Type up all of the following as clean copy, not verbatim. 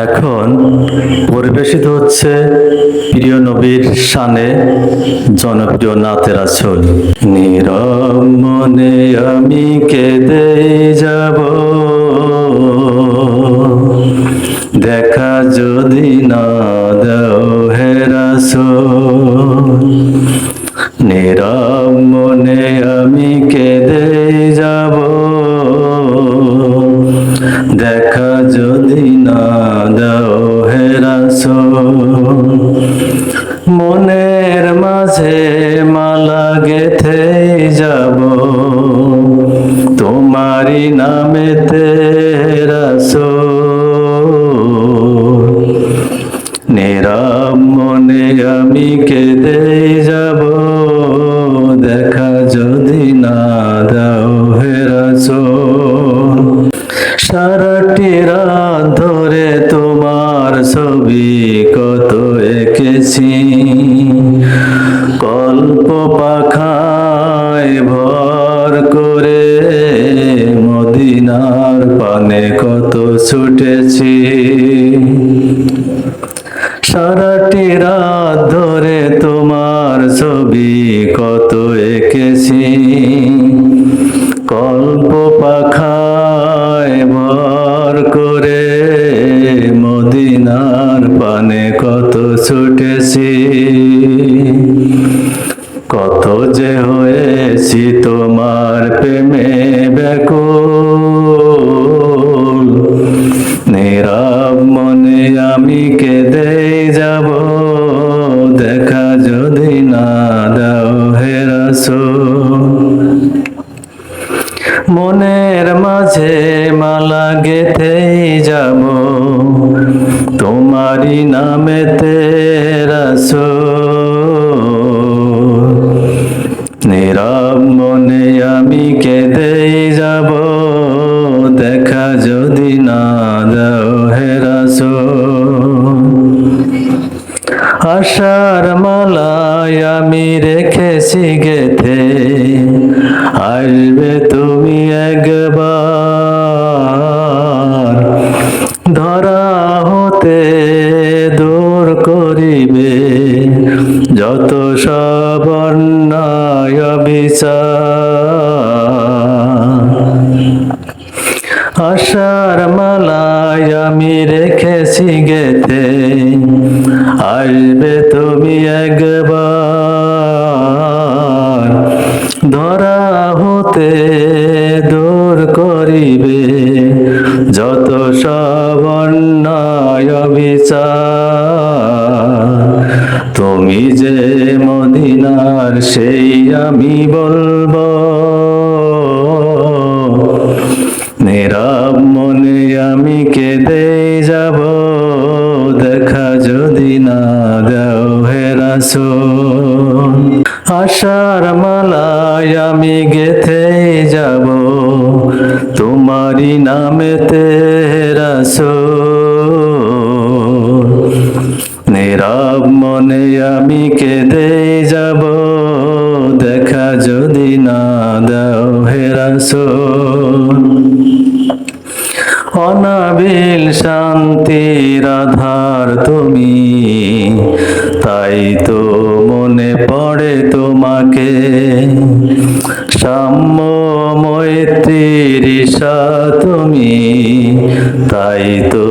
এখন পরিবেশিত হচ্ছে প্রিয় নবীর শানে জনপ্রিয় নাতের আসর। নীরব মনে আমি কেঁদে যাব, দেখা যদি না দাও হে রাসূল। নীরব মনে আমি কেঁদে যাব, দেখা যদি না দাও হে রাসূল। মনের মাঝে মালা গেথে যাব, তোমারি নামেতে রাসূল। নীরব মনে আমি কেঁদে যাব, দেখা যদি না দাও হে রাসূল। সারাটি রাত ধরে তোমার ছবি কত এঁকেছি, কল্প পাখায় ভর করে মদিনার পানে কত ছুটেছি। সারাটি রাত ধরে তোমার ছবি কত এঁকেছি, কল্প পাখায় ভর করে মদিনার পানে কত ছুটেছি। কত যে হয়েছি তোমার প্রেমে ব্যাকুল। নীরব মনে আমি কেঁদে যাব, দেখা যদি না দাও হে রাসূল। মনের মাঝে মালা গেথে যাব, তোমারি নামেতে রাসূল। নীরব মনে আমি কেঁদে যাব, দেখা যদি না দাও হে রাসূল। আশার মালায় আমি রেখেছি গেথে, আসবে তুমি একবার। ধরা হতে দূর করিবে যত সব অন্যায় বিচার। আশার মালায় আমি রেখেছি গেথে, আসবে তুমি একবার। ধরা হতে দূর করিবে যত সব অন্যায় বিচার। তুমি যে মদিনার সেই আমি বলবো, নীরব মনে আমি কেঁদে যাব, দেখা যদি না দাও হে রাসূল। আশার মালায় আমি গেথে যাব, তোমারি নামেতে রাসূল। নীরব মনে আমি কেঁদে যাব, দেখা যদি না দাও হে রাসূল। অনাবিল শান্তির আধার তুমি, তাই তো মনে পড়ে তোমাকে। সাম্য মৈত্রীর ঈশা তুমি, তাই তো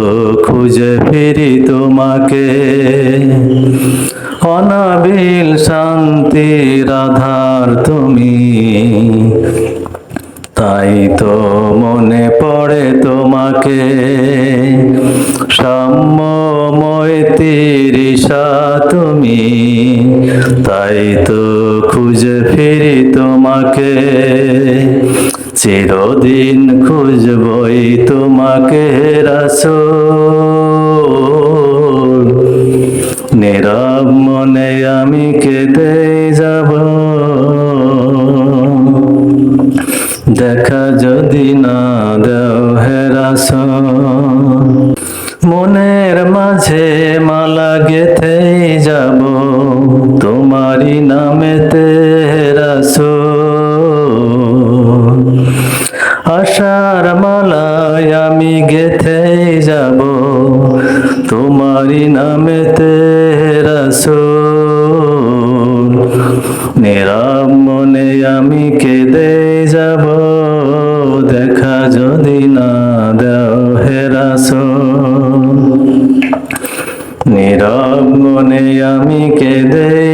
খুঁজে ফিরি তোমাকে। অনাবিল শান্তির আধার তুমি, তাই তো মনে পড়ে তোমাকে। সাম্য মৈত্রীর ঈশা তুমি, তাই তো খুঁজে ফিরি তোমাকে। চিরদিন খুঁজবই তোমাকে রাসূল। নীরব মনে আমি কেঁদে যাব, দেখা যদি না দাও হে রাসূল। মনের মাঝে মালা গেথে যাব, তোমারি নামেতে রাসূল। আশার মালায় আমি গেথে যাব, তোমারি নামেতে রাসূল, নীরব মনে আমি কেঁদে যাব, দেখা যদি না দাও হে রাসূল। নীরব মনে আমি কেঁদে